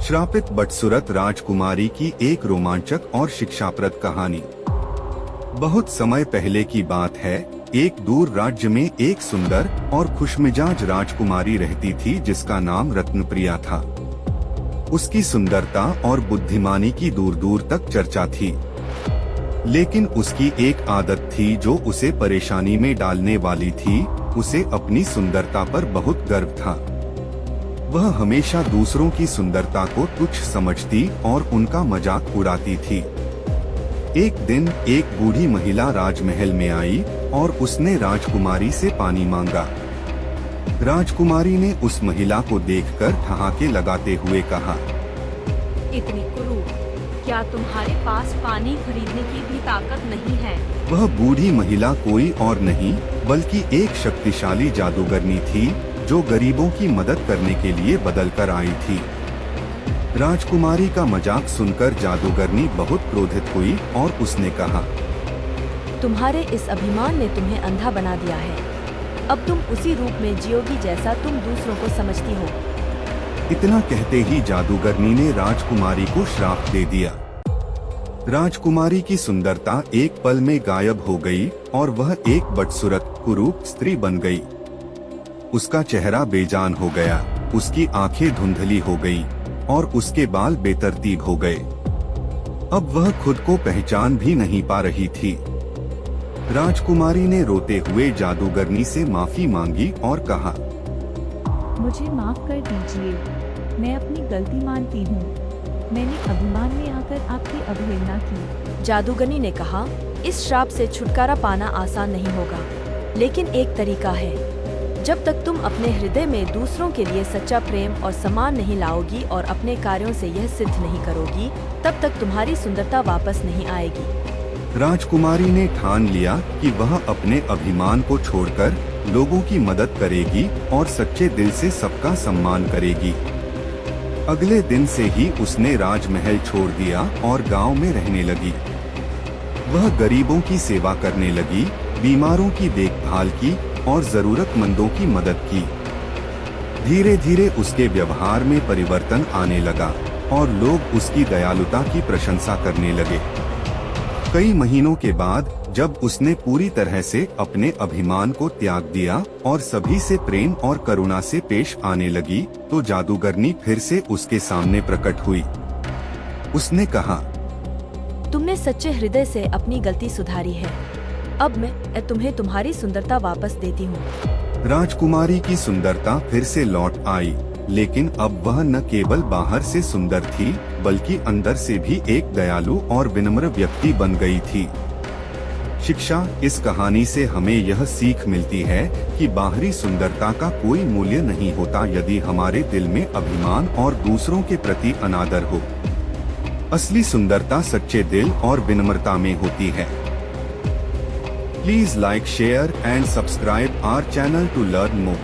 श्रापित बदसूरत राजकुमारी की एक रोमांचक और शिक्षाप्रद कहानी। बहुत समय पहले की बात है। एक दूर राज्य में एक सुंदर और खुशमिजाज राजकुमारी रहती थी जिसका नाम रत्नप्रिया था। उसकी सुंदरता और बुद्धिमानी की दूर दूर तक चर्चा थी, लेकिन उसकी एक आदत थी जो उसे परेशानी में डालने वाली थी। उसे अपनी सुंदरता पर बहुत गर्व था। वह हमेशा दूसरों की सुंदरता को तुच्छ समझती और उनका मजाक उड़ाती थी। एक दिन एक बूढ़ी महिला राजमहल में आई और उसने राजकुमारी से पानी मांगा। राजकुमारी ने उस महिला को देखकर ठहाके लगाते हुए कहा, इतनी कुरूप, क्या तुम्हारे पास पानी खरीदने की भी ताकत नहीं है? वह बूढ़ी महिला कोई और नहीं बल्कि एक शक्तिशाली जादूगरनी थी जो गरीबों की मदद करने के लिए बदल कर आई थी। राजकुमारी का मजाक सुनकर जादूगरनी बहुत क्रोधित हुई और उसने कहा, तुम्हारे इस अभिमान ने तुम्हें अंधा बना दिया है। अब तुम उसी रूप में जियोगी जैसा तुम दूसरों को समझती हो। इतना कहते ही जादूगरनी ने राजकुमारी को श्राप दे दिया। राजकुमारी की सुंदरता एक पल में गायब हो गई और वह एक बदसूरत कुरूप स्त्री बन गई। उसका चेहरा बेजान हो गया, उसकी आंखें धुंधली हो गई और उसके बाल बेतरतीब हो गए। अब वह खुद को पहचान भी नहीं पा रही थी। राजकुमारी ने रोते हुए जादूगरनी से माफी मांगी और कहा, मुझे माफ कर दीजिए, मैं अपनी गलती मानती हूँ। मैंने अभिमान में आकर आपकी अवहेलना की। जादूगरनी ने कहा, इस श्राप से छुटकारा पाना आसान नहीं होगा, लेकिन एक तरीका है। जब तक तुम अपने हृदय में दूसरों के लिए सच्चा प्रेम और सम्मान नहीं लाओगी और अपने कार्यों से यह सिद्ध नहीं करोगी, तब तक तुम्हारी सुंदरता वापस नहीं आएगी। राजकुमारी ने ठान लिया कि वह अपने अभिमान को छोड़कर लोगों की मदद करेगी और सच्चे दिल से सबका सम्मान करेगी। अगले दिन से ही उसने राजमहल छोड़ दिया और गांव में रहने लगी। वह गरीबों की सेवा करने लगी, बीमारों की देखभाल की और जरूरतमंदों की मदद की। धीरे धीरे उसके व्यवहार में परिवर्तन आने लगा और लोग उसकी दयालुता की प्रशंसा करने लगे। कई महीनों के बाद जब उसने पूरी तरह से अपने अभिमान को त्याग दिया और सभी से प्रेम और करुणा से पेश आने लगी, तो जादूगरनी फिर से उसके सामने प्रकट हुई। उसने कहा, तुमने सच्चे हृदय से अपनी गलती सुधारी है। अब मैं तुम्हें तुम्हारी सुंदरता वापस देती हूँ। राजकुमारी की सुंदरता फिर से लौट आई, लेकिन अब वह न केवल बाहर से सुंदर थी बल्कि अंदर से भी एक दयालु और विनम्र व्यक्ति बन गई थी। शिक्षा: इस कहानी से हमें यह सीख मिलती है कि बाहरी सुंदरता का कोई मूल्य नहीं होता यदि हमारे दिल में अभिमान और दूसरों के प्रति अनादर हो। असली सुंदरता सच्चे दिल और विनम्रता में होती है। Please like, share and subscribe our channel to learn more.